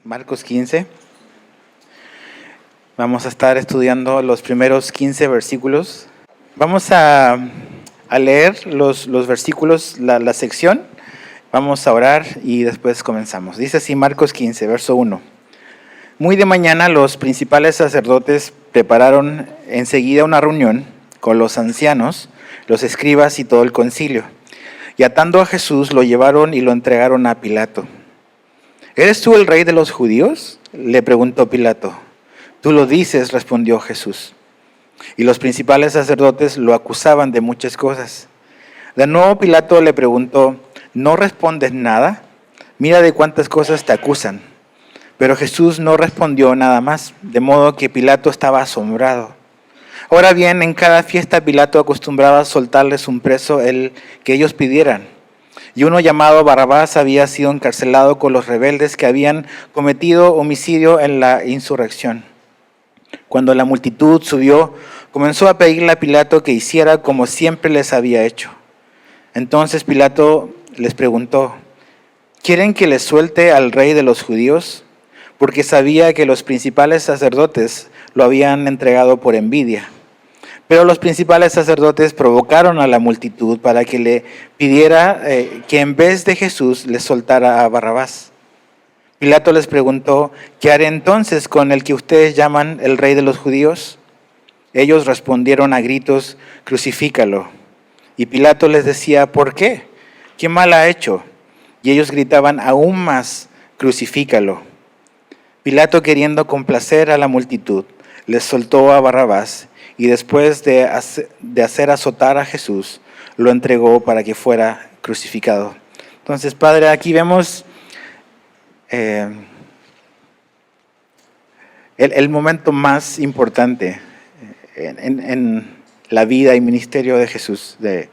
Marcos 15. Vamos a estar estudiando los primeros 15 versículos. Vamos a leer los versículos, la sección. Vamos a orar y después comenzamos. Dice así Marcos 15, verso 1. Muy de mañana los principales sacerdotes prepararon enseguida una reunión con los ancianos, los escribas y todo el concilio. Y atando a Jesús lo llevaron y lo entregaron a Pilato. ¿Eres tú el rey de los judíos?, le preguntó Pilato. Tú lo dices, respondió Jesús. Y los principales sacerdotes lo acusaban de muchas cosas. De nuevo Pilato le preguntó, ¿no respondes nada? Mira de cuántas cosas te acusan. Pero Jesús no respondió nada más, de modo que Pilato estaba asombrado. Ahora bien, en cada fiesta Pilato acostumbraba a soltarles un preso el que ellos pidieran. Y uno llamado Barrabás había sido encarcelado con los rebeldes que habían cometido homicidio en la insurrección. Cuando la multitud subió, comenzó a pedirle a Pilato que hiciera como siempre les había hecho. Entonces Pilato les preguntó, ¿quieren que les suelte al rey de los judíos? Porque sabía que los principales sacerdotes lo habían entregado por envidia. Pero los principales sacerdotes provocaron a la multitud para que le pidiera que en vez de Jesús les soltara a Barrabás. Pilato les preguntó, ¿qué haré entonces con el que ustedes llaman el rey de los judíos? Ellos respondieron a gritos, crucifícalo. Y Pilato les decía, ¿por qué? ¿Qué mal ha hecho? Y ellos gritaban aún más, crucifícalo. Pilato, queriendo complacer a la multitud, les soltó a Barrabás y después de hacer azotar a Jesús, lo entregó para que fuera crucificado. Entonces, Padre, aquí vemos el momento más importante en la vida y ministerio de Jesús, de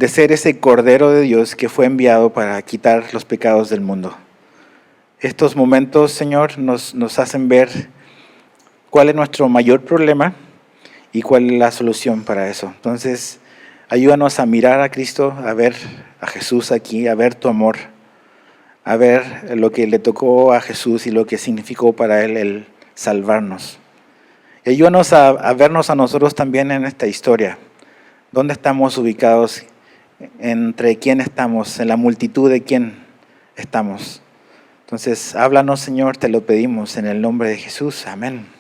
ser ese Cordero de Dios que fue enviado para quitar los pecados del mundo. Estos momentos, Señor, nos hacen ver cuál es nuestro mayor problema y cuál es la solución para eso. Entonces, ayúdanos a mirar a Cristo, a ver a Jesús aquí, a ver tu amor, a ver lo que le tocó a Jesús y lo que significó para Él el salvarnos. Y ayúdanos a vernos a nosotros también en esta historia. ¿Dónde estamos ubicados? ¿Entre quién estamos? ¿En la multitud de quién estamos? Entonces, háblanos, Señor, te lo pedimos en el nombre de Jesús. Amén.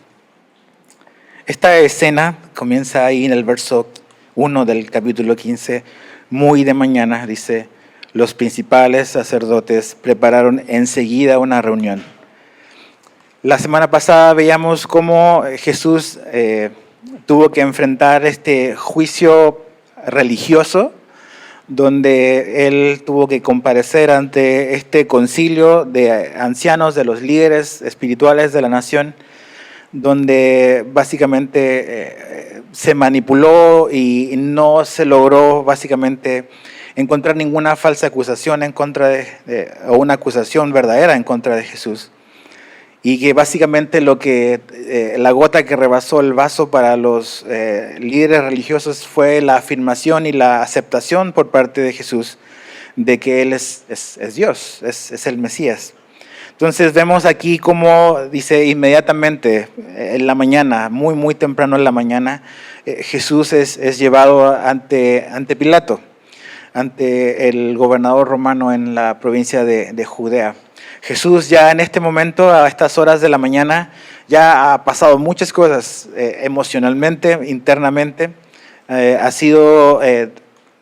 Esta escena comienza ahí en el verso 1 del capítulo 15. Muy de mañana, dice, los principales sacerdotes prepararon enseguida una reunión. La semana pasada veíamos cómo Jesús tuvo que enfrentar este juicio religioso, donde él tuvo que comparecer ante este concilio de ancianos, de los líderes espirituales de la nación, donde básicamente se manipuló y no se logró básicamente encontrar ninguna falsa acusación en contra o una acusación verdadera en contra de Jesús. Y que básicamente la gota que rebasó el vaso para los líderes religiosos fue la afirmación y la aceptación por parte de Jesús de que Él es Dios, es el Mesías. Entonces vemos aquí cómo dice inmediatamente en la mañana, muy temprano en la mañana, Jesús es llevado ante Pilato, ante el gobernador romano en la provincia de Judea. Jesús ya en este momento, a estas horas de la mañana, ya ha pasado muchas cosas emocionalmente, internamente. Ha sido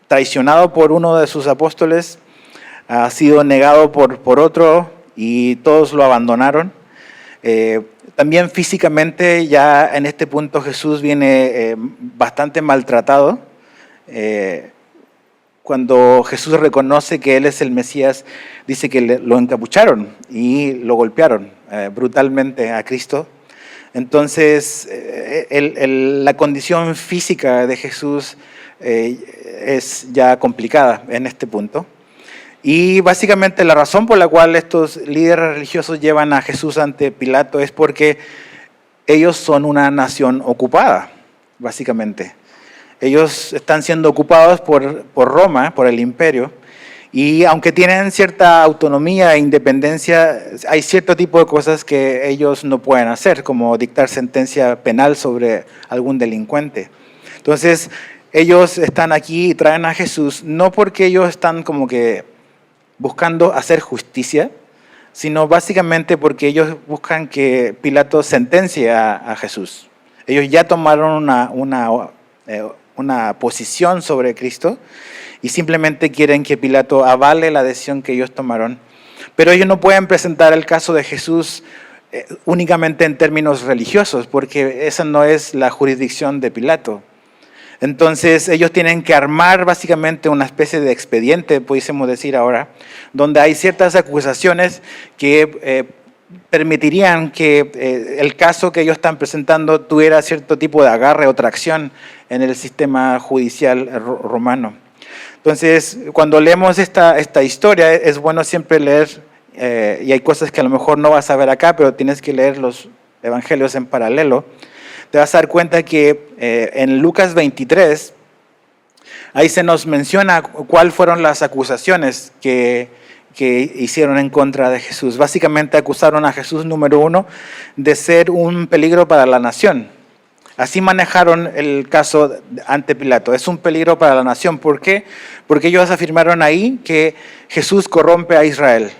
traicionado por uno de sus apóstoles, ha sido negado por otro y todos lo abandonaron. También físicamente ya en este punto Jesús viene bastante maltratado. Cuando Jesús reconoce que Él es el Mesías, dice que lo encapucharon y lo golpearon brutalmente a Cristo. Entonces, la condición física de Jesús es ya complicada en este punto. Y básicamente la razón por la cual estos líderes religiosos llevan a Jesús ante Pilato es porque ellos son una nación ocupada, básicamente. Ellos están siendo ocupados por Roma, por el imperio, Y aunque tienen cierta autonomía e independencia, hay cierto tipo de cosas que ellos no pueden hacer, como dictar sentencia penal sobre algún delincuente. Entonces, ellos están aquí y traen a Jesús, no porque ellos están como que buscando hacer justicia, sino básicamente porque ellos buscan que Pilato sentencie a Jesús. Ellos ya tomaron una posición sobre Cristo y simplemente quieren que Pilato avale la decisión que ellos tomaron. Pero ellos no pueden presentar el caso de Jesús únicamente en términos religiosos, porque esa no es la jurisdicción de Pilato. Entonces ellos tienen que armar básicamente una especie de expediente, pudiésemos decir ahora, donde hay ciertas acusaciones que permitirían que el caso que ellos están presentando tuviera cierto tipo de agarre o tracción en el sistema judicial romano. Entonces, cuando leemos esta historia, es bueno siempre leer, y hay cosas que a lo mejor no vas a ver acá, pero tienes que leer los evangelios en paralelo. Te vas a dar cuenta que en Lucas 23, ahí se nos menciona cuáles fueron las acusaciones que hicieron en contra de Jesús. Básicamente acusaron a Jesús, número 1, de ser un peligro para la nación. Así manejaron el caso ante Pilato. Es un peligro para la nación. ¿Por qué? Porque ellos afirmaron ahí que Jesús corrompe a Israel.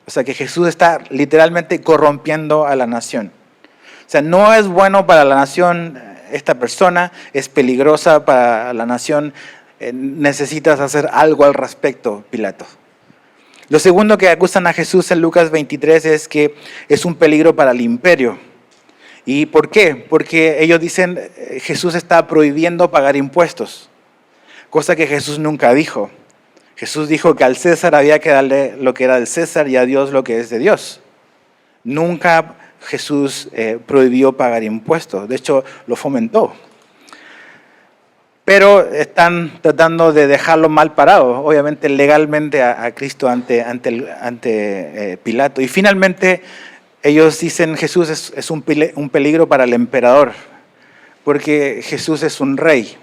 O sea, que Jesús está literalmente corrompiendo a la nación. O sea, no es bueno para la nación esta persona, es peligrosa para la nación, necesitas hacer algo al respecto, Pilato. Lo segundo que acusan a Jesús en Lucas 23 es que es un peligro para el imperio. ¿Y por qué? Porque ellos dicen Jesús está prohibiendo pagar impuestos, cosa que Jesús nunca dijo. Jesús dijo que al César había que darle lo que era del César y a Dios lo que es de Dios. Nunca Jesús prohibió pagar impuestos, de hecho lo fomentó. Pero están tratando de dejarlo mal parado, obviamente legalmente a Cristo ante Pilato. Y finalmente ellos dicen Jesús es un peligro para el emperador, porque Jesús es un rey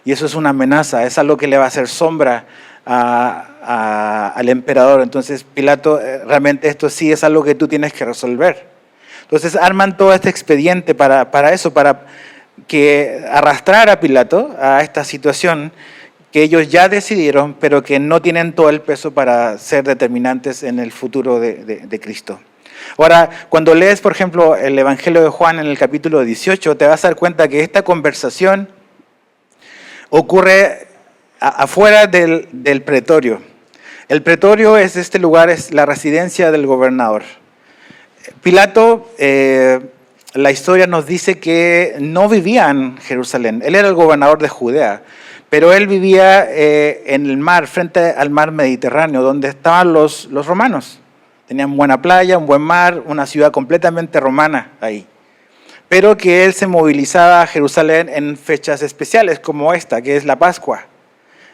y eso es una amenaza, es algo que le va a hacer sombra al emperador. Entonces Pilato, realmente esto sí es algo que tú tienes que resolver. Entonces arman todo este expediente para eso, para que arrastrar a Pilato a esta situación que ellos ya decidieron, pero que no tienen todo el peso para ser determinantes en el futuro de Cristo. Ahora, cuando lees, por ejemplo, el Evangelio de Juan en el capítulo 18, te vas a dar cuenta que esta conversación ocurre afuera del pretorio. El pretorio es este lugar, es la residencia del gobernador. Pilato, la historia nos dice que no vivía en Jerusalén, él era el gobernador de Judea, pero él vivía en el mar, frente al mar Mediterráneo, donde estaban los romanos. Tenían buena playa, un buen mar, una ciudad completamente romana ahí. Pero que él se movilizaba a Jerusalén en fechas especiales como esta, que es la Pascua.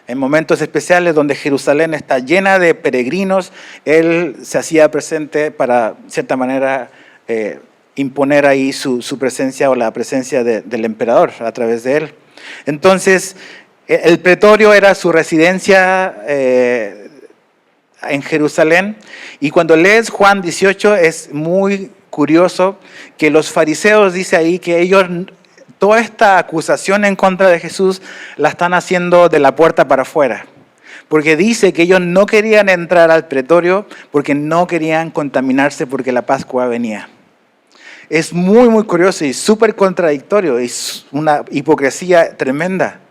En momentos especiales donde Jerusalén está llena de peregrinos, él se hacía presente para, de cierta manera, imponer ahí su presencia o la presencia del emperador a través de él. Entonces, el pretorio era su residencia en Jerusalén, y cuando lees Juan 18 es muy curioso que los fariseos, dice ahí, que ellos, toda esta acusación en contra de Jesús la están haciendo de la puerta para afuera, porque dice que ellos no querían entrar al pretorio porque no querían contaminarse porque la Pascua venía. Es muy, muy curioso y súper contradictorio, es una hipocresía tremenda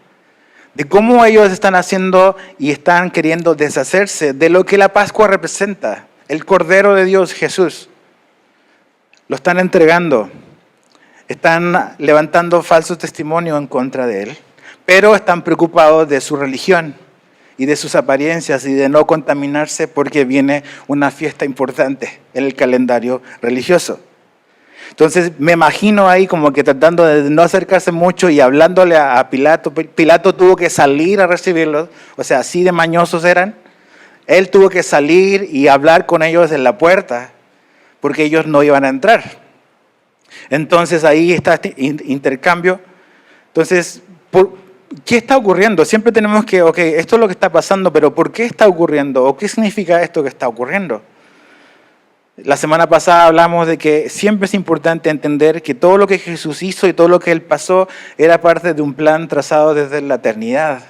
de cómo ellos están haciendo y están queriendo deshacerse de lo que la Pascua representa, el Cordero de Dios, Jesús. Lo están entregando, están levantando falso testimonio en contra de él, pero están preocupados de su religión y de sus apariencias y de no contaminarse porque viene una fiesta importante en el calendario religioso. Entonces me imagino ahí como que tratando de no acercarse mucho y hablándole a Pilato. Pilato tuvo que salir a recibirlos, o sea, así de mañosos eran. Él tuvo que salir y hablar con ellos en la puerta, porque ellos no iban a entrar. Entonces ahí está este intercambio. Entonces, ¿qué está ocurriendo? Siempre tenemos que, ok, esto es lo que está pasando, pero ¿por qué está ocurriendo? ¿O qué significa esto que está ocurriendo? La semana pasada hablamos de que siempre es importante entender que todo lo que Jesús hizo y todo lo que Él pasó era parte de un plan trazado desde la eternidad.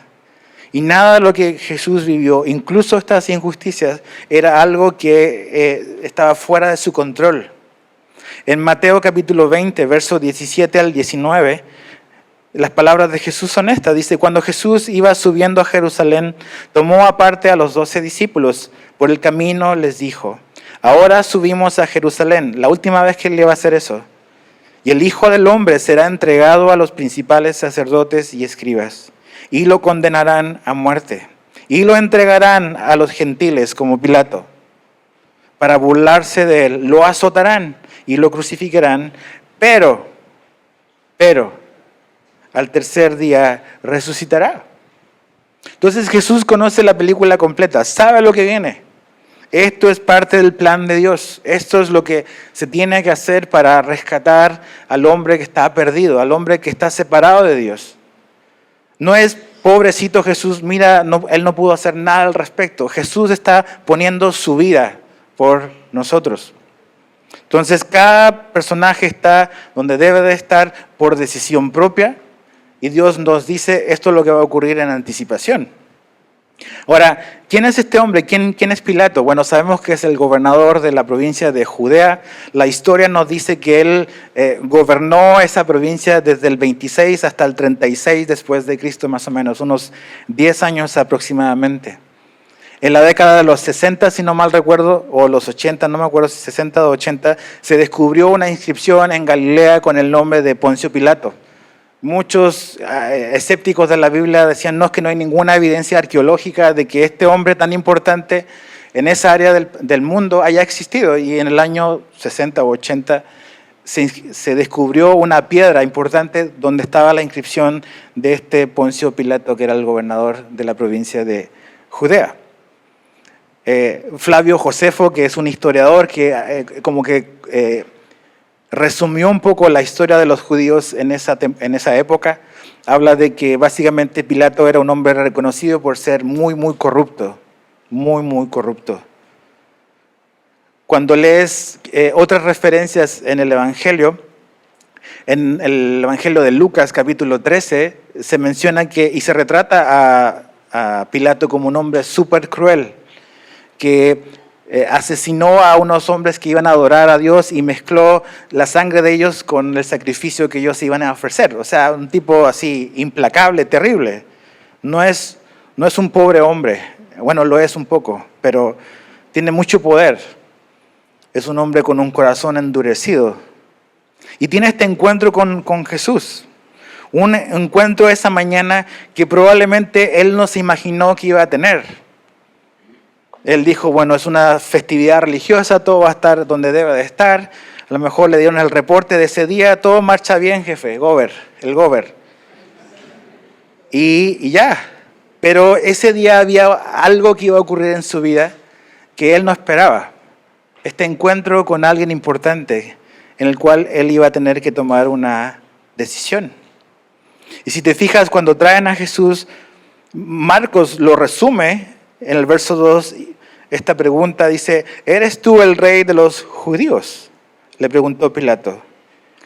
Y nada de lo que Jesús vivió, incluso estas injusticias, era algo que estaba fuera de su control. En Mateo capítulo 20, versos 17 al 19, las palabras de Jesús son estas. Dice, cuando Jesús iba subiendo a Jerusalén, tomó aparte a los 12 discípulos. Por el camino les dijo, ahora subimos a Jerusalén, la última vez que Él iba a hacer eso. Y el Hijo del Hombre será entregado a los principales sacerdotes y escribas, y lo condenarán a muerte, y lo entregarán a los gentiles como Pilato. Para burlarse de Él, lo azotarán y lo crucificarán, pero, al tercer día resucitará. Entonces Jesús conoce la película completa, sabe lo que viene. Esto es parte del plan de Dios. Esto es lo que se tiene que hacer para rescatar al hombre que está perdido, al hombre que está separado de Dios. No es pobrecito Jesús, mira, Él no pudo hacer nada al respecto. Jesús está poniendo su vida por nosotros. Entonces cada personaje está donde debe de estar por decisión propia y Dios nos dice esto es lo que va a ocurrir en anticipación. Ahora, ¿quién es este hombre? ¿Quién es Pilato? Bueno, sabemos que es el gobernador de la provincia de Judea. La historia nos dice que él gobernó esa provincia desde el 26 hasta el 36 después de Cristo, más o menos, unos 10 años aproximadamente. En la década de los 60, si no mal recuerdo, o los 80, no me acuerdo si 60 o 80, se descubrió una inscripción en Galilea con el nombre de Poncio Pilato. Muchos escépticos de la Biblia decían, no, es que no hay ninguna evidencia arqueológica de que este hombre tan importante en esa área del mundo haya existido. Y en el año 60 o 80 se descubrió una piedra importante donde estaba la inscripción de este Poncio Pilato, que era el gobernador de la provincia de Judea. Flavio Josefo, que es un historiador que resumió un poco la historia de los judíos en esa época, habla de que básicamente Pilato era un hombre reconocido por ser muy, muy corrupto, muy, muy corrupto. Cuando lees otras referencias en el Evangelio, en el Evangelio de Lucas, capítulo 13, se menciona que, y se retrata a Pilato como un hombre súper cruel, que asesinó a unos hombres que iban a adorar a Dios y mezcló la sangre de ellos con el sacrificio que ellos iban a ofrecer. O sea, un tipo así implacable, terrible. No es un pobre hombre, bueno, lo es un poco, pero tiene mucho poder. Es un hombre con un corazón endurecido. Y tiene este encuentro con Jesús. Un encuentro esa mañana que probablemente él no se imaginó que iba a tener. Él dijo, bueno, es una festividad religiosa, todo va a estar donde debe de estar. A lo mejor le dieron el reporte de ese día, todo marcha bien, jefe, el gober. Y ya. Pero ese día había algo que iba a ocurrir en su vida que él no esperaba. Este encuentro con alguien importante en el cual él iba a tener que tomar una decisión. Y si te fijas, cuando traen a Jesús, Marcos lo resume en el verso 2, esta pregunta dice, ¿eres tú el rey de los judíos? Le preguntó Pilato.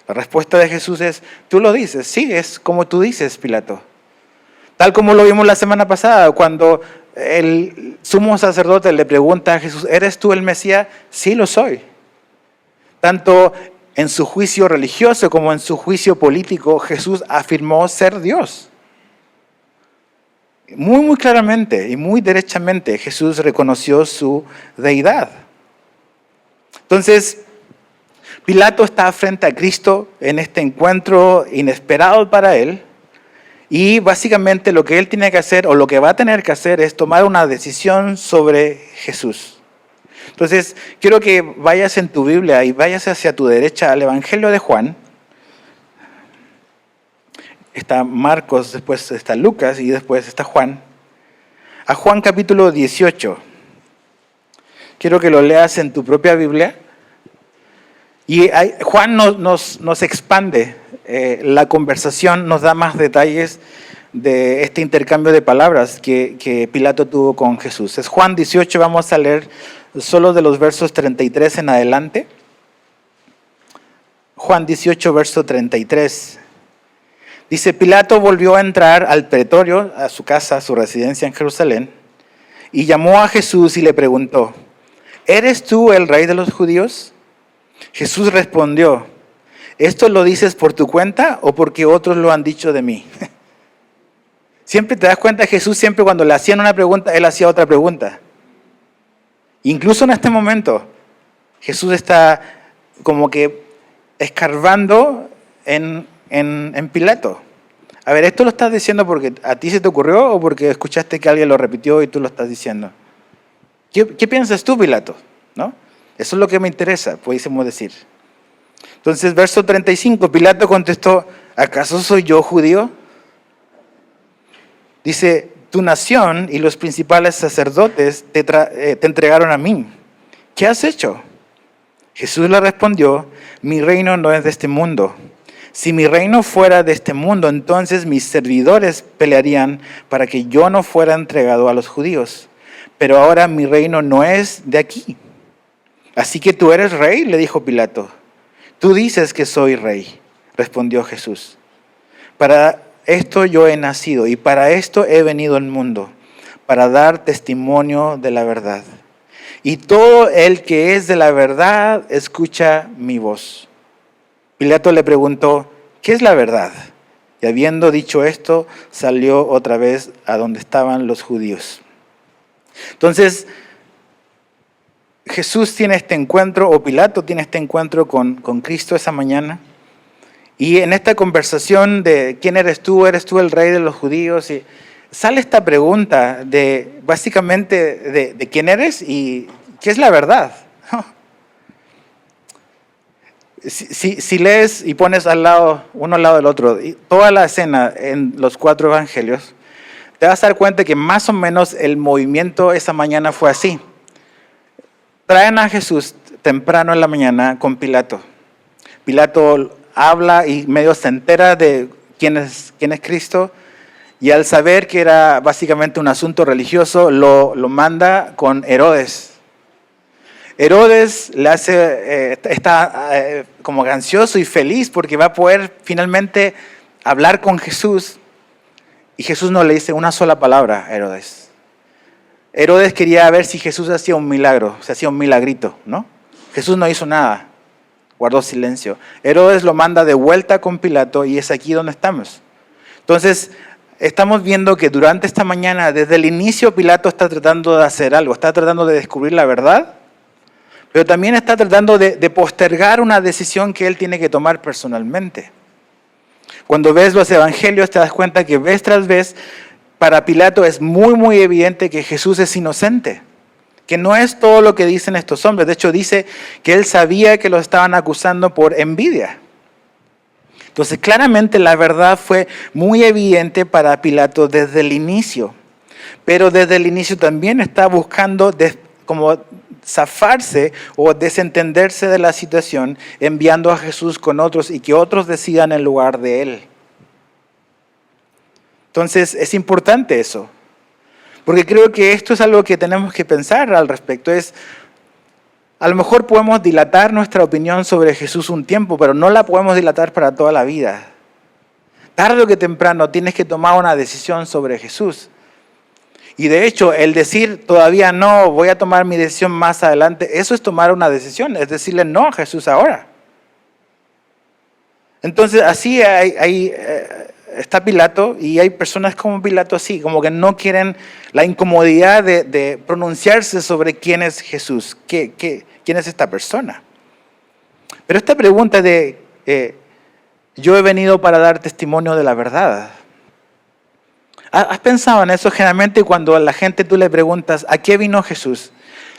La respuesta de Jesús es, tú lo dices, sí, es como tú dices, Pilato. Tal como lo vimos la semana pasada, cuando el sumo sacerdote le pregunta a Jesús, ¿eres tú el Mesías? Sí, lo soy. Tanto en su juicio religioso como en su juicio político, Jesús afirmó ser Dios. Muy, muy claramente y muy derechamente Jesús reconoció su deidad. Entonces, Pilato está frente a Cristo en este encuentro inesperado para él y básicamente lo que él tiene que hacer o lo que va a tener que hacer es tomar una decisión sobre Jesús. Entonces, quiero que vayas en tu Biblia y vayas hacia tu derecha al Evangelio de Juan. Está Marcos, después está Lucas y después está Juan. A Juan capítulo 18. Quiero que lo leas en tu propia Biblia. Y Juan nos expande la conversación, nos da más detalles de este intercambio de palabras que Pilato tuvo con Jesús. Es Juan 18, vamos a leer solo de los versos 33 en adelante. Juan 18, verso 33. Dice, Pilato volvió a entrar al pretorio, a su casa, a su residencia en Jerusalén, y llamó a Jesús y le preguntó, ¿eres tú el rey de los judíos? Jesús respondió, ¿esto lo dices por tu cuenta o porque otros lo han dicho de mí? Siempre te das cuenta, Jesús siempre cuando le hacían una pregunta, él hacía otra pregunta. Incluso en este momento, Jesús está como que escarbando en Pilato. A ver, ¿esto lo estás diciendo porque a ti se te ocurrió o porque escuchaste que alguien lo repitió y tú lo estás diciendo? ¿Qué piensas tú, Pilato? ¿No? Eso es lo que me interesa, pudiésemos decir. Entonces, verso 35, Pilato contestó, ¿acaso soy yo judío? Dice, tu nación y los principales sacerdotes te entregaron a mí. ¿Qué has hecho? Jesús le respondió, mi reino no es de este mundo. Si mi reino fuera de este mundo, entonces mis servidores pelearían para que yo no fuera entregado a los judíos. Pero ahora mi reino no es de aquí. Así que tú eres rey, le dijo Pilato. Tú dices que soy rey, respondió Jesús. Para esto yo he nacido y para esto he venido al mundo, para dar testimonio de la verdad. Y todo el que es de la verdad escucha mi voz. Pilato le preguntó, ¿qué es la verdad? Y habiendo dicho esto, salió otra vez a donde estaban los judíos. Entonces, Jesús tiene este encuentro, o Pilato tiene este encuentro con Cristo esa mañana. Y en esta conversación de ¿quién eres tú? ¿Eres tú el rey de los judíos? Y sale esta pregunta de básicamente de quién eres y qué es la verdad. Si lees y pones uno al lado del otro, toda la escena en los 4 evangelios, te vas a dar cuenta que más o menos el movimiento esa mañana fue así. Traen a Jesús temprano en la mañana con Pilato. Pilato habla y medio se entera de quién es Cristo, y al saber que era básicamente un asunto religioso, lo manda con Herodes. Herodes está como ansioso y feliz porque va a poder finalmente hablar con Jesús, y Jesús no le dice una sola palabra a Herodes. Herodes quería ver si Jesús hacía un milagro, se hacía un milagrito, ¿no? Jesús no hizo nada, guardó silencio. Herodes lo manda de vuelta con Pilato y es aquí donde estamos. Entonces, estamos viendo que durante esta mañana, desde el inicio, Pilato está tratando de hacer algo, está tratando de descubrir la verdad, pero también está tratando de postergar una decisión que él tiene que tomar personalmente. Cuando ves los evangelios te das cuenta que vez tras vez para Pilato es muy, muy evidente que Jesús es inocente, que no es todo lo que dicen estos hombres. De hecho, dice que él sabía que lo estaban acusando por envidia. Entonces, claramente la verdad fue muy evidente para Pilato desde el inicio, pero desde el inicio también está buscando como zafarse o desentenderse de la situación, enviando a Jesús con otros y que otros decidan en lugar de él. Entonces es importante eso, porque creo que esto es algo que tenemos que pensar al respecto. A lo mejor podemos dilatar nuestra opinión sobre Jesús un tiempo, pero no la podemos dilatar para toda la vida. Tarde o que temprano tienes que tomar una decisión sobre Jesús. Y de hecho, el decir todavía no, voy a tomar mi decisión más adelante, eso es tomar una decisión, es decirle no a Jesús ahora. Entonces así está Pilato, y hay personas como Pilato así, como que no quieren la incomodidad de pronunciarse sobre quién es Jesús, quién es esta persona. Pero esta pregunta de yo he venido para dar testimonio de la verdad. ¿Has pensado en eso? Generalmente cuando a la gente tú le preguntas ¿a qué vino Jesús?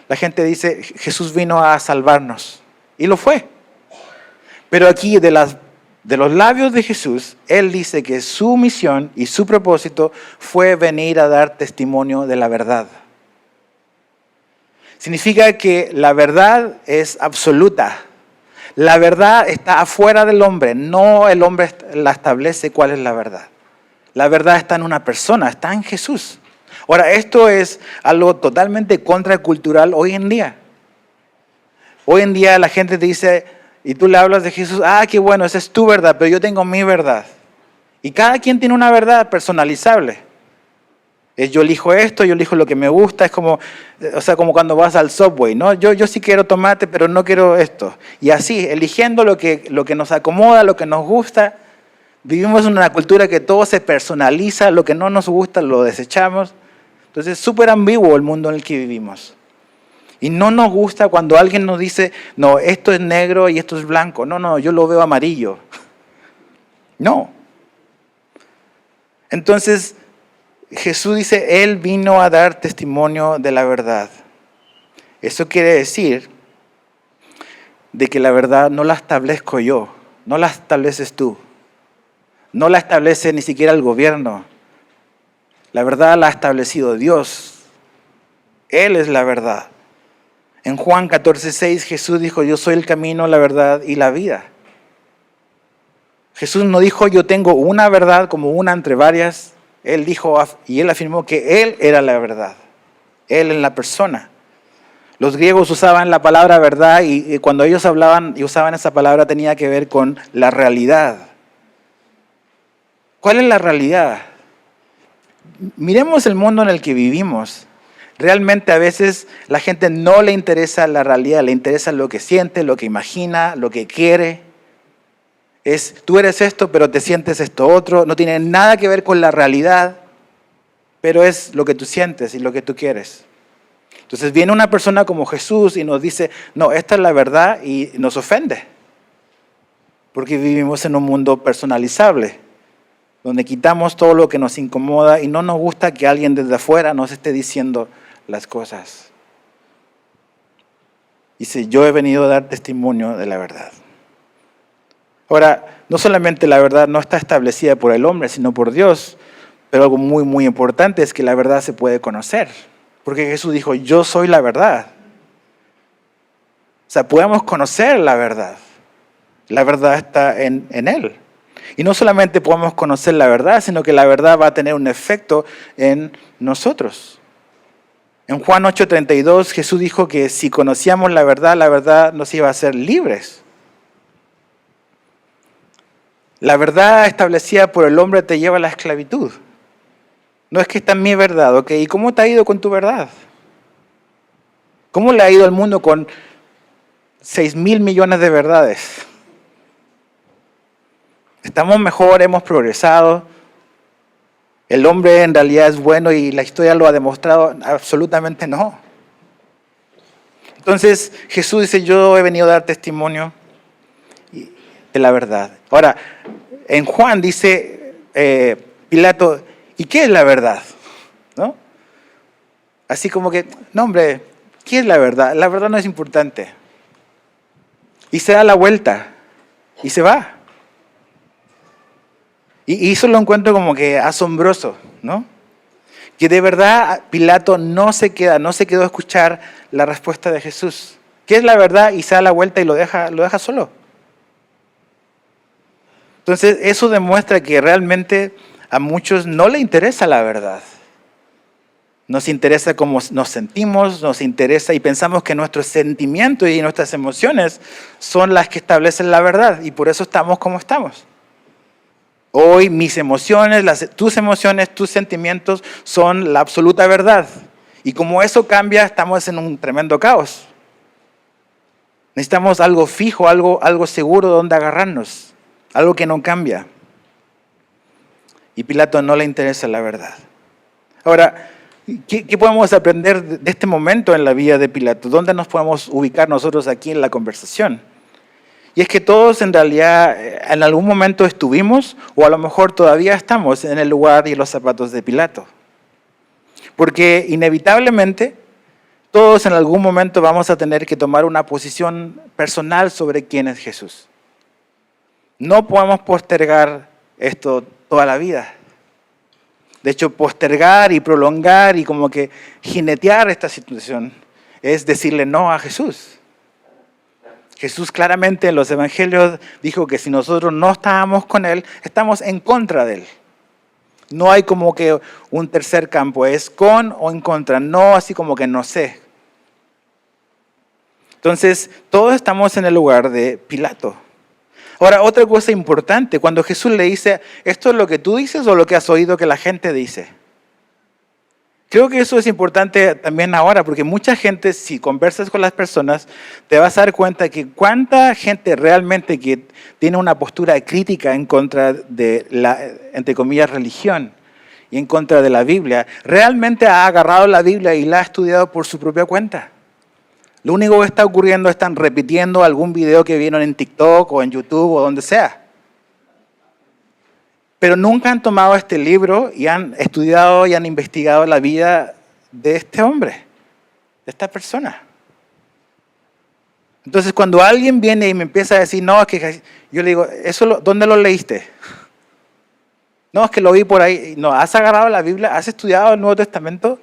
La gente dice Jesús vino a salvarnos, y lo fue. Pero aquí de los labios de Jesús, Él dice que su misión y su propósito fue venir a dar testimonio de la verdad. Significa que la verdad es absoluta. La verdad está afuera del hombre, no el hombre la establece cuál es la verdad. La verdad está en una persona, está en Jesús. Ahora, esto es algo totalmente contracultural hoy en día. Hoy en día la gente te dice, y tú le hablas de Jesús, qué bueno, esa es tu verdad, pero yo tengo mi verdad. Y cada quien tiene una verdad personalizable. Yo elijo esto, yo elijo lo que me gusta, es como cuando vas al Subway, ¿no? Yo sí quiero tomate, pero no quiero esto. Y así, eligiendo lo que nos acomoda, lo que nos gusta. Vivimos en una cultura que todo se personaliza, lo que no nos gusta lo desechamos. Entonces es súper ambiguo el mundo en el que vivimos. Y no nos gusta cuando alguien nos dice, no, esto es negro y esto es blanco. No, yo lo veo amarillo. No. Entonces, Jesús dice, Él vino a dar testimonio de la verdad. Eso quiere decir de que la verdad no la establezco yo, no la estableces tú, no la establece ni siquiera el gobierno. La verdad la ha establecido Dios. Él es la verdad. En Juan 14:6 Jesús dijo, yo soy el camino, la verdad y la vida. Jesús no dijo, yo tengo una verdad como una entre varias. Él dijo y él afirmó que Él era la verdad. Él en la persona. Los griegos usaban la palabra verdad y cuando ellos hablaban y usaban esa palabra tenía que ver con la realidad. ¿Cuál es la realidad? Miremos el mundo en el que vivimos. Realmente a veces la gente no le interesa la realidad, le interesa lo que siente, lo que imagina, lo que quiere. Tú eres esto, pero te sientes esto otro. No tiene nada que ver con la realidad, pero es lo que tú sientes y lo que tú quieres. Entonces viene una persona como Jesús y nos dice, no, esta es la verdad y nos ofende. Porque vivimos en un mundo personalizable, donde quitamos todo lo que nos incomoda y no nos gusta que alguien desde afuera nos esté diciendo las cosas. Dice, yo he venido a dar testimonio de la verdad. Ahora, no solamente la verdad no está establecida por el hombre, sino por Dios, pero algo muy, muy importante es que la verdad se puede conocer. Porque Jesús dijo, yo soy la verdad. O sea, podemos conocer la verdad. La verdad está en Él. Y no solamente podemos conocer la verdad, sino que la verdad va a tener un efecto en nosotros. En Juan 8:32 Jesús dijo que si conocíamos la verdad nos iba a hacer libres. La verdad establecida por el hombre te lleva a la esclavitud. No es que esta es mi verdad, ¿ok? ¿Y cómo te ha ido con tu verdad? ¿Cómo le ha ido al mundo con 6.000 millones de verdades? ¿Estamos mejor? ¿Hemos progresado? ¿El hombre en realidad es bueno y la historia lo ha demostrado? Absolutamente no. Entonces Jesús dice, yo he venido a dar testimonio de la verdad. Ahora, en Juan dice Pilato, ¿y qué es la verdad? ¿No? Así como que, no hombre, ¿qué es la verdad? La verdad no es importante. Y se da la vuelta y se va. Y eso lo encuentro como que asombroso, ¿no? Que de verdad Pilato no se quedó a escuchar la respuesta de Jesús. ¿Qué es la verdad? Y se da la vuelta y lo deja solo. Entonces eso demuestra que realmente a muchos no le interesa la verdad. Nos interesa cómo nos sentimos, nos interesa y pensamos que nuestros sentimientos y nuestras emociones son las que establecen la verdad y por eso estamos como estamos. Hoy mis emociones, tus sentimientos son la absoluta verdad. Y como eso cambia, estamos en un tremendo caos. Necesitamos algo fijo, algo seguro donde agarrarnos, algo que no cambia. Y Pilato no le interesa la verdad. Ahora, ¿qué podemos aprender de este momento en la vida de Pilato? ¿Dónde nos podemos ubicar nosotros aquí en la conversación? Y es que todos en realidad en algún momento estuvimos o a lo mejor todavía estamos en el lugar y en los zapatos de Pilato. Porque inevitablemente todos en algún momento vamos a tener que tomar una posición personal sobre quién es Jesús. No podemos postergar esto toda la vida. De hecho, postergar y prolongar y como que jinetear esta situación es decirle no a Jesús. Jesús claramente en los evangelios dijo que si nosotros no estábamos con Él, estamos en contra de Él. No hay como que un tercer campo, es con o en contra, no así como que no sé. Entonces, todos estamos en el lugar de Pilato. Ahora, otra cosa importante, cuando Jesús le dice, ¿esto es lo que tú dices o lo que has oído que la gente dice? Creo que eso es importante también ahora, porque mucha gente, si conversas con las personas, te vas a dar cuenta que cuánta gente realmente que tiene una postura crítica en contra de la, entre comillas, religión y en contra de la Biblia, realmente ha agarrado la Biblia y la ha estudiado por su propia cuenta. Lo único que está ocurriendo es que están repitiendo algún video que vieron en TikTok o en YouTube o donde sea. Pero nunca han tomado este libro y han estudiado y han investigado la vida de este hombre, de esta persona. Entonces, cuando alguien viene y me empieza a decir, no, es que yo le digo, ¿dónde lo leíste? No, es que lo vi por ahí. No, ¿has agarrado la Biblia? ¿Has estudiado el Nuevo Testamento?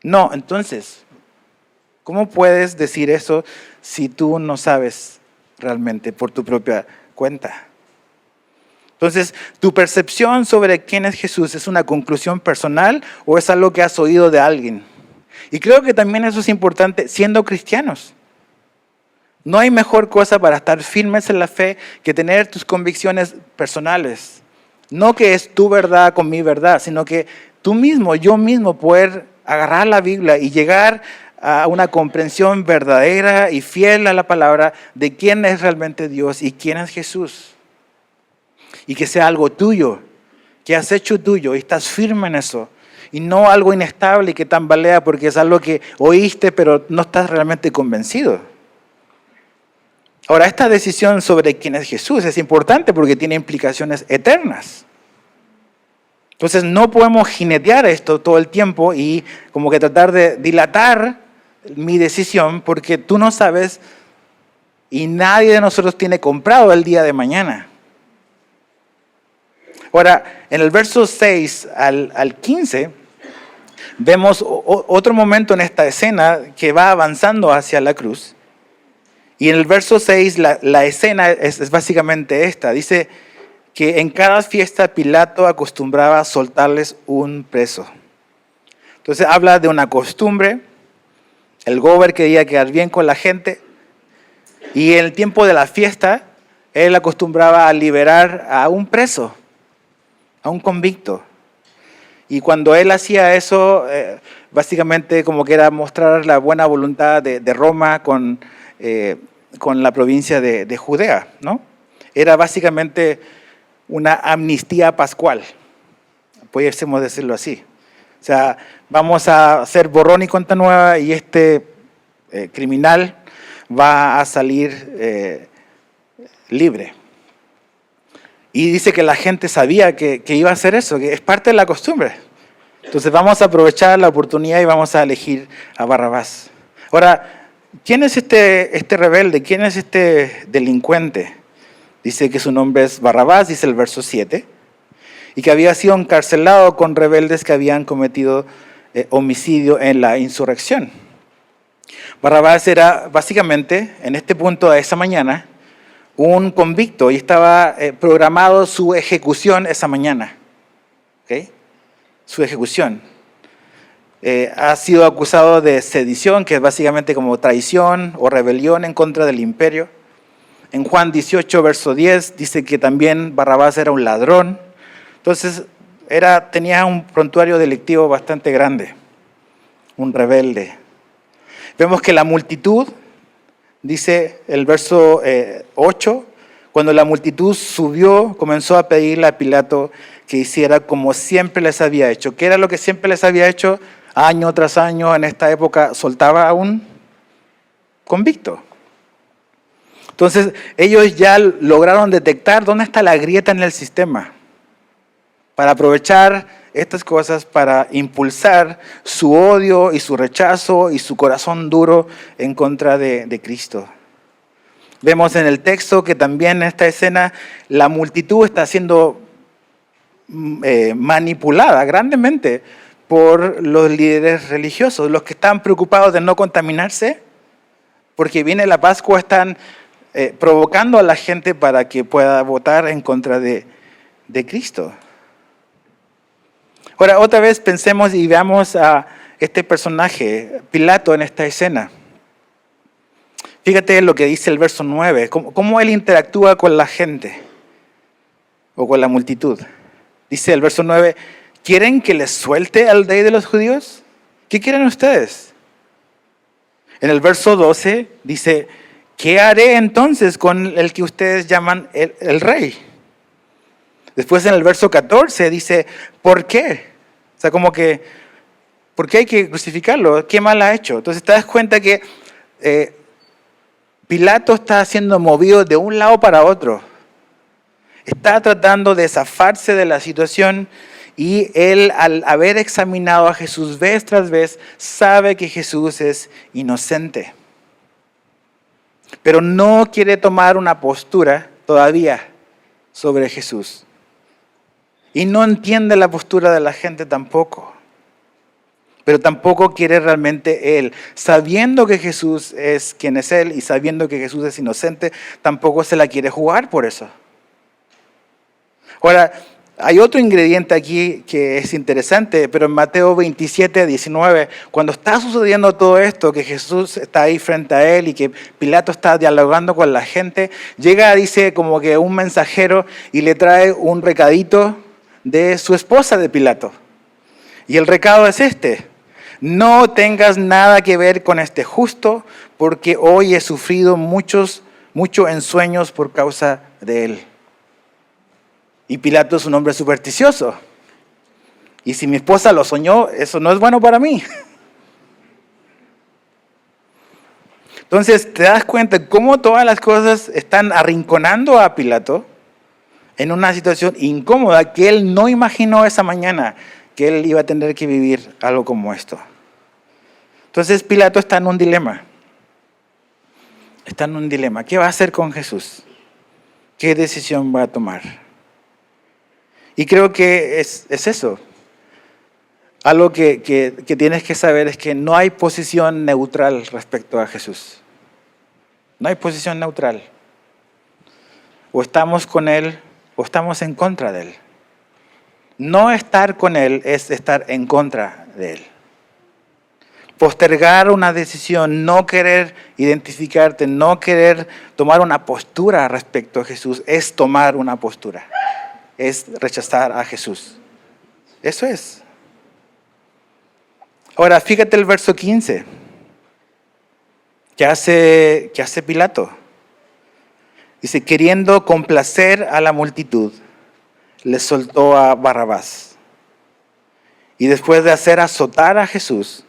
No, entonces, ¿cómo puedes decir eso si tú no sabes realmente por tu propia cuenta? Entonces, ¿tu percepción sobre quién es Jesús es una conclusión personal o es algo que has oído de alguien? Y creo que también eso es importante siendo cristianos. No hay mejor cosa para estar firmes en la fe que tener tus convicciones personales. No que es tu verdad con mi verdad, sino que tú mismo, yo mismo, poder agarrar la Biblia y llegar a una comprensión verdadera y fiel a la palabra de quién es realmente Dios y quién es Jesús. Y que sea algo tuyo, que has hecho tuyo y estás firme en eso. Y no algo inestable y que tambalea porque es algo que oíste pero no estás realmente convencido. Ahora, esta decisión sobre quién es Jesús es importante porque tiene implicaciones eternas. Entonces no podemos jinetear esto todo el tiempo y como que tratar de dilatar mi decisión porque tú no sabes y nadie de nosotros tiene comprado el día de mañana. Ahora, en el verso 6 al 15, vemos otro momento en esta escena que va avanzando hacia la cruz. Y en el verso 6 la escena es básicamente esta. Dice que en cada fiesta Pilato acostumbraba a soltarles un preso. Entonces habla de una costumbre. El gober quería quedar bien con la gente. Y en el tiempo de la fiesta, él acostumbraba a liberar a un preso, a un convicto. Y cuando él hacía eso, básicamente como que era mostrar la buena voluntad de Roma con la provincia de Judea, ¿no? Era básicamente una amnistía pascual, pudiésemos decirlo así. O sea, vamos a hacer borrón y cuenta nueva y este criminal va a salir libre. Y dice que la gente sabía que iba a hacer eso, que es parte de la costumbre. Entonces vamos a aprovechar la oportunidad y vamos a elegir a Barrabás. Ahora, ¿quién es este rebelde? ¿Quién es este delincuente? Dice que su nombre es Barrabás, dice el verso 7, y que había sido encarcelado con rebeldes que habían cometido homicidio en la insurrección. Barrabás era básicamente, en este punto de esa mañana, un convicto y estaba programado su ejecución esa mañana. ¿Okay? Su ejecución. Ha sido acusado de sedición, que es básicamente como traición o rebelión en contra del imperio. En Juan 18, verso 10, dice que también Barrabás era un ladrón. Entonces, tenía un prontuario delictivo bastante grande, un rebelde. Vemos que la multitud, dice el verso 8, cuando la multitud subió, comenzó a pedirle a Pilato que hiciera como siempre les había hecho. ¿Qué era lo que siempre les había hecho? Año tras año, en esta época, soltaba a un convicto. Entonces, ellos ya lograron detectar dónde está la grieta en el sistema para aprovechar estas cosas para impulsar su odio y su rechazo y su corazón duro en contra de Cristo. Vemos en el texto que también en esta escena la multitud está siendo manipulada grandemente por los líderes religiosos, los que están preocupados de no contaminarse, porque viene la Pascua, están provocando a la gente para que pueda votar en contra de Cristo. Ahora, otra vez pensemos y veamos a este personaje, Pilato, en esta escena. Fíjate lo que dice el verso 9, cómo él interactúa con la gente o con la multitud. Dice el verso 9, ¿quieren que les suelte al rey de los judíos? ¿Qué quieren ustedes? En el verso 12 dice, ¿qué haré entonces con el que ustedes llaman el rey? Después en el verso 14 dice, ¿por qué? O sea, como que, ¿por qué hay que crucificarlo? ¿Qué mal ha hecho? Entonces te das cuenta que Pilato está siendo movido de un lado para otro. Está tratando de zafarse de la situación y él, al haber examinado a Jesús vez tras vez, sabe que Jesús es inocente. Pero no quiere tomar una postura todavía sobre Jesús. Y no entiende la postura de la gente tampoco. Pero tampoco quiere realmente él. Sabiendo que Jesús es quien es él y sabiendo que Jesús es inocente, tampoco se la quiere jugar por eso. Ahora, hay otro ingrediente aquí que es interesante, pero en Mateo 27, 19, cuando está sucediendo todo esto, que Jesús está ahí frente a él y que Pilato está dialogando con la gente, llega, dice, como que un mensajero y le trae un recadito de su esposa de Pilato. Y el recado es este: no tengas nada que ver con este justo, porque hoy he sufrido mucho en sueños por causa de él. Y Pilato es un hombre supersticioso. Y si mi esposa lo soñó, eso no es bueno para mí. Entonces te das cuenta cómo todas las cosas están arrinconando a Pilato en una situación incómoda que él no imaginó esa mañana que él iba a tener que vivir algo como esto. Entonces Pilato está en un dilema. Está en un dilema. ¿Qué va a hacer con Jesús? ¿Qué decisión va a tomar? Y creo que es eso. Algo que tienes que saber es que no hay posición neutral respecto a Jesús. No hay posición neutral. O estamos con Él o estamos en contra de Él. No estar con Él es estar en contra de Él. Postergar una decisión, no querer identificarte, no querer tomar una postura respecto a Jesús, es tomar una postura. Es rechazar a Jesús. Eso es. Ahora, fíjate el verso 15. ¿Qué hace Pilato? Dice, queriendo complacer a la multitud, le soltó a Barrabás. Y después de hacer azotar a Jesús,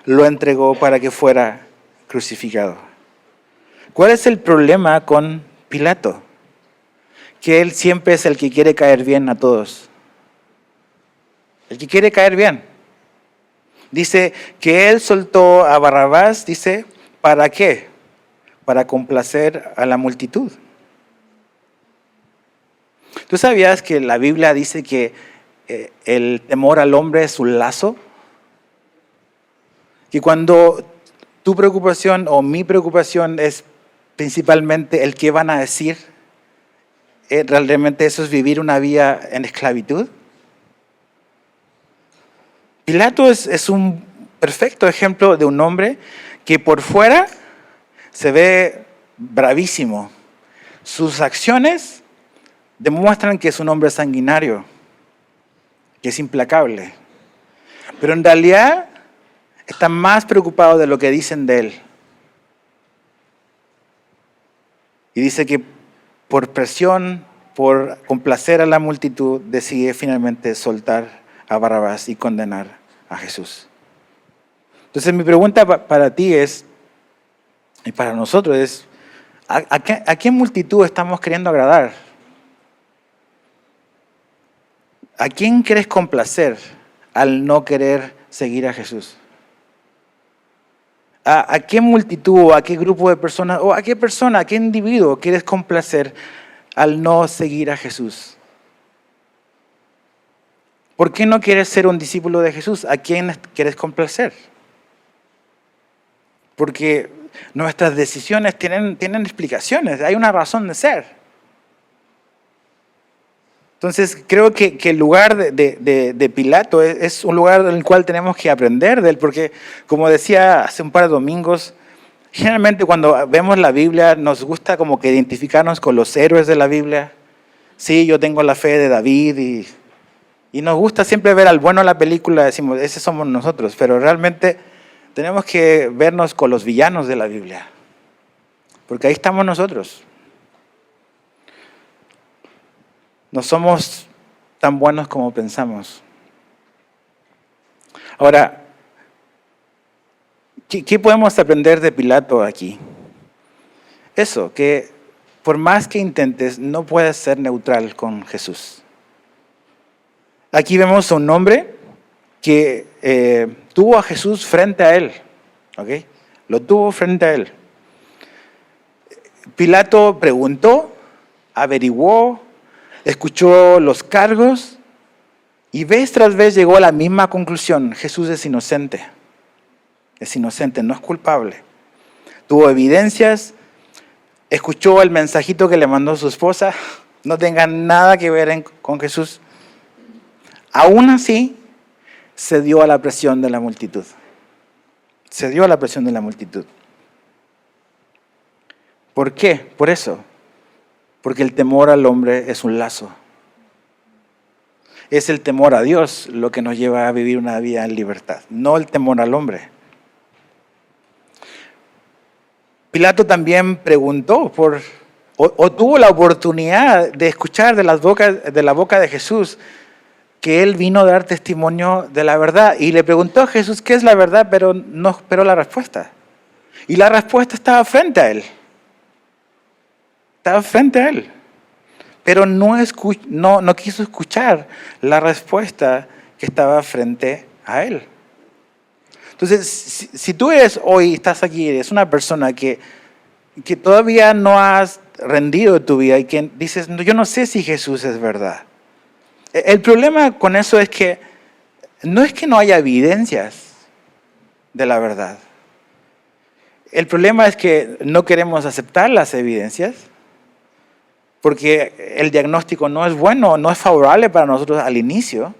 lo entregó para que fuera crucificado. ¿Cuál es el problema con Pilato? Que él siempre es el que quiere caer bien a todos. El que quiere caer bien. Dice que él soltó a Barrabás, dice, ¿para qué? Para complacer a la multitud. ¿Tú sabías que la Biblia dice que el temor al hombre es un lazo? Que cuando tu preocupación o mi preocupación es principalmente el qué van a decir, ¿realmente eso es vivir una vida en esclavitud? Pilato es un perfecto ejemplo de un hombre que por fuera se ve bravísimo. Sus acciones demuestran que es un hombre sanguinario, que es implacable. Pero en realidad está más preocupado de lo que dicen de él. Y dice que por presión, por complacer a la multitud, decide finalmente soltar a Barrabás y condenar a Jesús. Entonces mi pregunta para ti es, y para nosotros es, ¿a qué multitud estamos queriendo agradar? ¿A quién quieres complacer al no querer seguir a Jesús? ¿A qué multitud o a qué grupo de personas o a qué persona, a qué individuo quieres complacer al no seguir a Jesús? ¿Por qué no quieres ser un discípulo de Jesús? ¿A quién quieres complacer? Porque nuestras decisiones tienen explicaciones, hay una razón de ser. Entonces, creo que el lugar de Pilato es un lugar en el cual tenemos que aprender de él, porque, como decía hace un par de domingos, generalmente cuando vemos la Biblia nos gusta como que identificarnos con los héroes de la Biblia. Sí, yo tengo la fe de David y nos gusta siempre ver al bueno en la película, decimos, ese somos nosotros, pero realmente tenemos que vernos con los villanos de la Biblia, porque ahí estamos nosotros. No somos tan buenos como pensamos. Ahora, ¿qué podemos aprender de Pilato aquí? Eso, que por más que intentes, no puedes ser neutral con Jesús. Aquí vemos a un hombre que tuvo a Jesús frente a él. ¿Ok? Lo tuvo frente a él. Pilato preguntó, averiguó, escuchó los cargos y vez tras vez llegó a la misma conclusión: Jesús es inocente. Es inocente, no es culpable. Tuvo evidencias, escuchó el mensajito que le mandó su esposa, no tenga nada que ver con Jesús. Aún así, cedió a la presión de la multitud. Cedió a la presión de la multitud. ¿Por qué? Por eso. Porque el temor al hombre es un lazo. Es el temor a Dios lo que nos lleva a vivir una vida en libertad, no el temor al hombre. Pilato también preguntó o tuvo la oportunidad de escuchar de la boca de Jesús que él vino a dar testimonio de la verdad. Y le preguntó a Jesús qué es la verdad, pero no esperó la respuesta. Y la respuesta estaba frente a él. Estaba frente a él. Pero no quiso escuchar la respuesta que estaba frente a él. Entonces, si tú estás aquí, eres una persona que todavía no has rendido tu vida y que dices, yo no sé si Jesús es verdad. El problema con eso es que no haya evidencias de la verdad. El problema es que no queremos aceptar las evidencias porque el diagnóstico no es bueno, no es favorable para nosotros al inicio.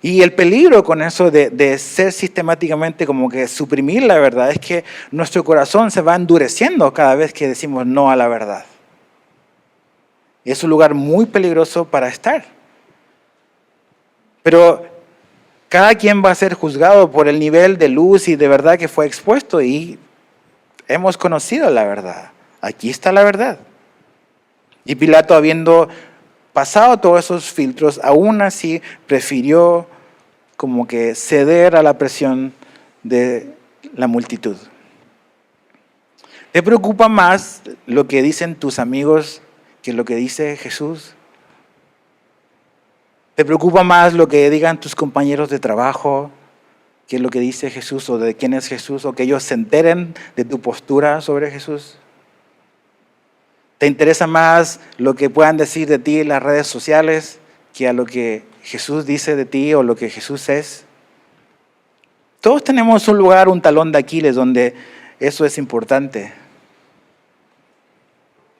Y el peligro con eso de ser sistemáticamente como que suprimir la verdad es que nuestro corazón se va endureciendo cada vez que decimos no a la verdad. Y es un lugar muy peligroso para estar. Pero cada quien va a ser juzgado por el nivel de luz y de verdad que fue expuesto y hemos conocido la verdad. Aquí está la verdad. Y Pilato, habiendo pasado todos esos filtros, aún así prefirió como que ceder a la presión de la multitud. ¿Te preocupa más lo que dicen tus amigos que lo que dice Jesús? ¿Te preocupa más lo que digan tus compañeros de trabajo que lo que dice Jesús o de quién es Jesús o que ellos se enteren de tu postura sobre Jesús? ¿Te interesa más lo que puedan decir de ti en las redes sociales que a lo que Jesús dice de ti o lo que Jesús es? Todos tenemos un lugar, un talón de Aquiles donde eso es importante.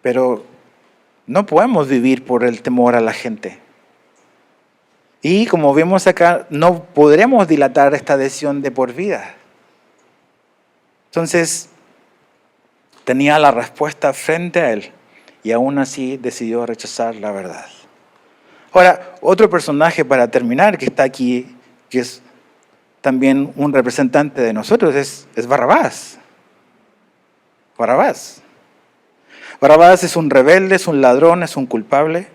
Pero no podemos vivir por el temor a la gente. Y como vemos acá, no podremos dilatar esta decisión de por vida. Entonces, tenía la respuesta frente a él y aún así decidió rechazar la verdad. Ahora, otro personaje para terminar que está aquí, que es también un representante de nosotros, es Barrabás. Barrabás. Barrabás es un rebelde, es un ladrón, es un culpable.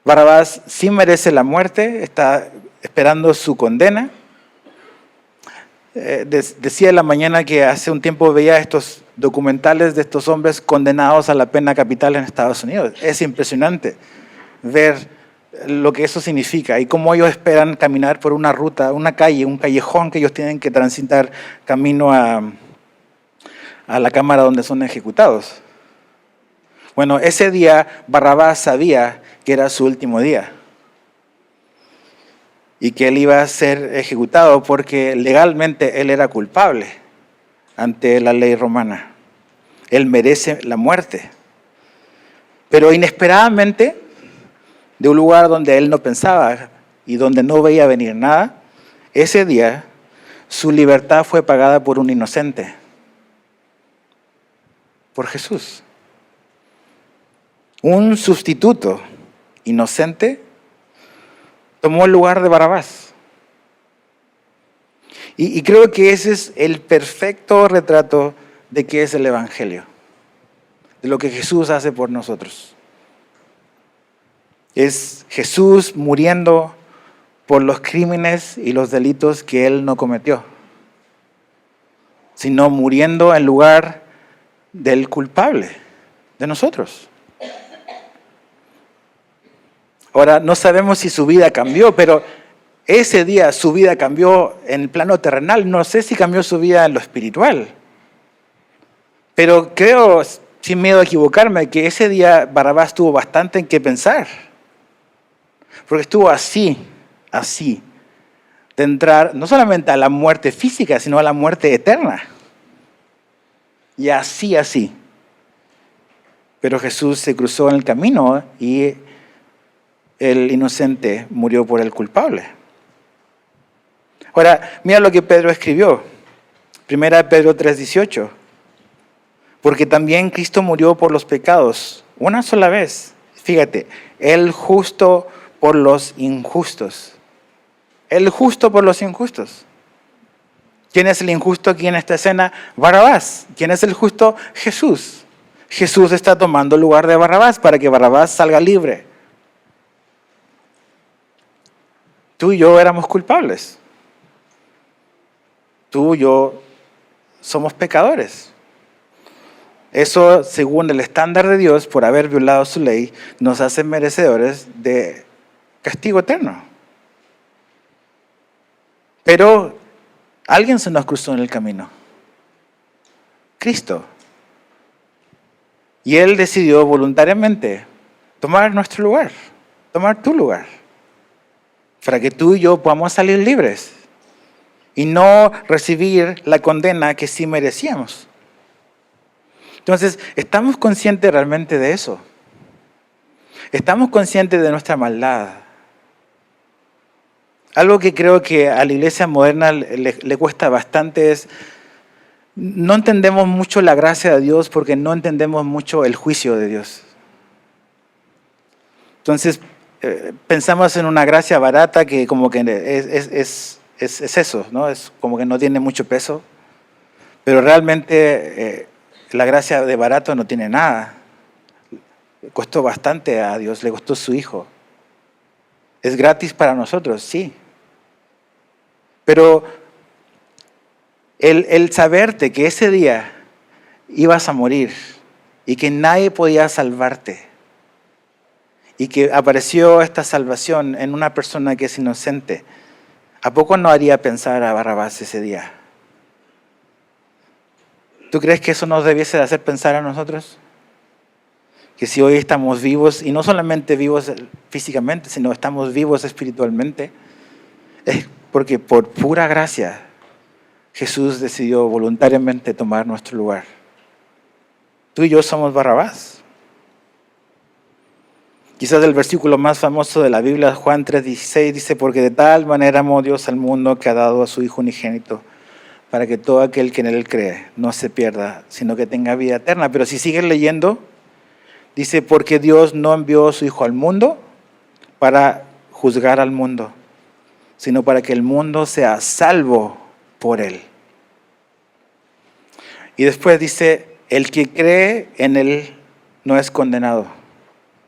Barrabás sí merece la muerte, está esperando su condena. Decía en la mañana que hace un tiempo veía estos documentales de estos hombres condenados a la pena capital en Estados Unidos. Es impresionante ver lo que eso significa y cómo ellos esperan caminar por una ruta, una calle, un callejón que ellos tienen que transitar camino a la cámara donde son ejecutados. Bueno, ese día Barrabás sabía que era su último día y que él iba a ser ejecutado porque legalmente él era culpable ante la ley romana. Él merece la muerte. Pero inesperadamente, de un lugar donde él no pensaba y donde no veía venir nada, ese día su libertad fue pagada por un inocente, por Jesús. Un sustituto inocente tomó el lugar de Barrabás. Y creo que ese es el perfecto retrato de qué es el Evangelio, de lo que Jesús hace por nosotros. Es Jesús muriendo por los crímenes y los delitos que Él no cometió, sino muriendo en lugar del culpable, de nosotros. Ahora, no sabemos si su vida cambió, pero ese día su vida cambió en el plano terrenal. No sé si cambió su vida en lo espiritual. Pero creo, sin miedo a equivocarme, que ese día Barrabás tuvo bastante en qué pensar. Porque estuvo así, de entrar no solamente a la muerte física, sino a la muerte eterna. Y así. Pero Jesús se cruzó en el camino y el inocente murió por el culpable. Ahora, mira lo que Pedro escribió. 1 Pedro 3:18. Porque también Cristo murió por los pecados una sola vez. Fíjate, el justo por los injustos. El justo por los injustos. ¿Quién es el injusto aquí en esta escena? Barrabás. ¿Quién es el justo? Jesús. Jesús está tomando el lugar de Barrabás para que Barrabás salga libre. Tú y yo éramos culpables. Tú y yo somos pecadores. Eso, según el estándar de Dios, por haber violado su ley, nos hace merecedores de castigo eterno. Pero alguien se nos cruzó en el camino. Cristo. Y Él decidió voluntariamente tomar nuestro lugar, tomar tu lugar, para que tú y yo podamos salir libres y no recibir la condena que sí merecíamos. Entonces, ¿estamos conscientes realmente de eso? ¿Estamos conscientes de nuestra maldad? Algo que creo que a la iglesia moderna le cuesta bastante es, no entendemos mucho la gracia de Dios porque no entendemos mucho el juicio de Dios. Entonces, pensamos en una gracia barata que como que es eso, ¿no? Es como que no tiene mucho peso, pero realmente la gracia de barato no tiene nada. Costó bastante a Dios, le costó su Hijo. Es gratis para nosotros, sí. Pero el saberte que ese día ibas a morir y que nadie podía salvarte y que apareció esta salvación en una persona que es inocente, ¿a poco no haría pensar a Barrabás ese día? ¿Tú crees que eso nos debiese de hacer pensar a nosotros? Que si hoy estamos vivos, y no solamente vivos físicamente, sino estamos vivos espiritualmente, es porque por pura gracia Jesús decidió voluntariamente tomar nuestro lugar. Tú y yo somos Barrabás. Quizás el versículo más famoso de la Biblia, Juan 3:16, dice, porque de tal manera amó Dios al mundo que ha dado a su Hijo unigénito, para que todo aquel que en Él cree no se pierda, sino que tenga vida eterna. Pero si sigues leyendo, dice, porque Dios no envió a su Hijo al mundo para juzgar al mundo, sino para que el mundo sea salvo por Él. Y después dice, el que cree en Él no es condenado.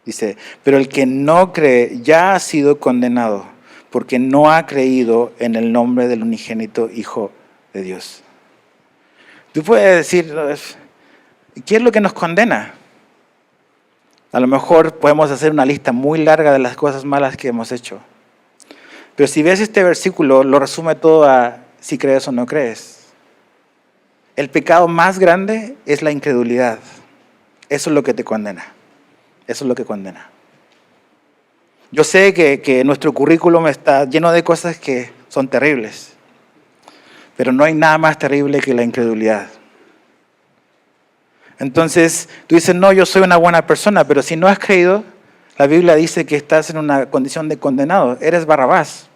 Dice, pero el que no cree ya ha sido condenado, porque no ha creído en el nombre del unigénito Hijo de Dios. Tú puedes decir, ¿qué es lo que nos condena? A lo mejor podemos hacer una lista muy larga de las cosas malas que hemos hecho. Pero si ves este versículo, lo resume todo a si crees o no crees. El pecado más grande es la incredulidad. Eso es lo que te condena. Eso es lo que condena. Yo sé que nuestro currículum está lleno de cosas que son terribles. Pero no hay nada más terrible que la incredulidad. Entonces tú dices, no, yo soy una buena persona, pero si no has creído, la Biblia dice que estás en una condición de condenado, eres Barrabás.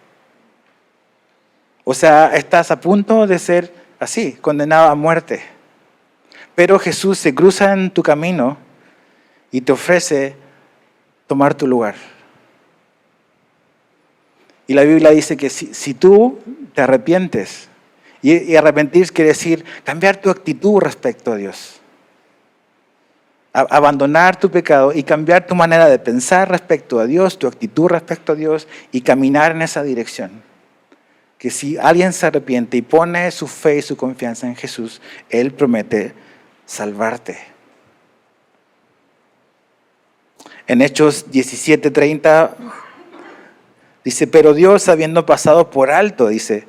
O sea, estás a punto de ser así, condenado a muerte. Pero Jesús se cruza en tu camino y te ofrece tomar tu lugar. Y la Biblia dice que si tú te arrepientes, y arrepentir quiere decir cambiar tu actitud respecto a Dios. Abandonar tu pecado y cambiar tu manera de pensar respecto a Dios, tu actitud respecto a Dios y caminar en esa dirección. Que si alguien se arrepiente y pone su fe y su confianza en Jesús, Él promete salvarte. En Hechos 17:30 dice, pero Dios, habiendo pasado por alto, dice,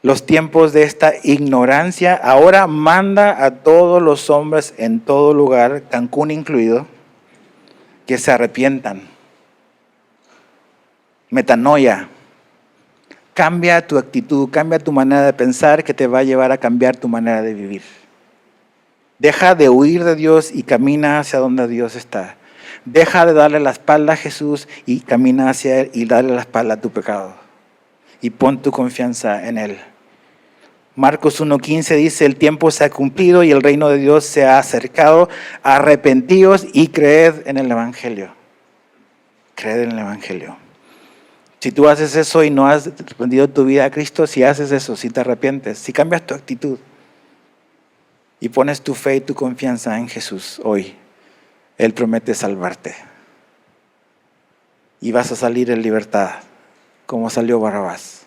los tiempos de esta ignorancia, ahora manda a todos los hombres en todo lugar, Cancún incluido, que se arrepientan. Metanoia. Cambia tu actitud, cambia tu manera de pensar, que te va a llevar a cambiar tu manera de vivir. Deja de huir de Dios y camina hacia donde Dios está. Deja de darle la espalda a Jesús y camina hacia Él y darle la espalda a tu pecado. Y pon tu confianza en Él. Marcos 1:15 dice, el tiempo se ha cumplido y el reino de Dios se ha acercado. Arrepentíos y creed en el Evangelio. Creed en el Evangelio. Si tú haces eso y no has rendido tu vida a Cristo, si haces eso, si te arrepientes, si cambias tu actitud y pones tu fe y tu confianza en Jesús hoy, Él promete salvarte. Y vas a salir en libertad, como salió Barrabás.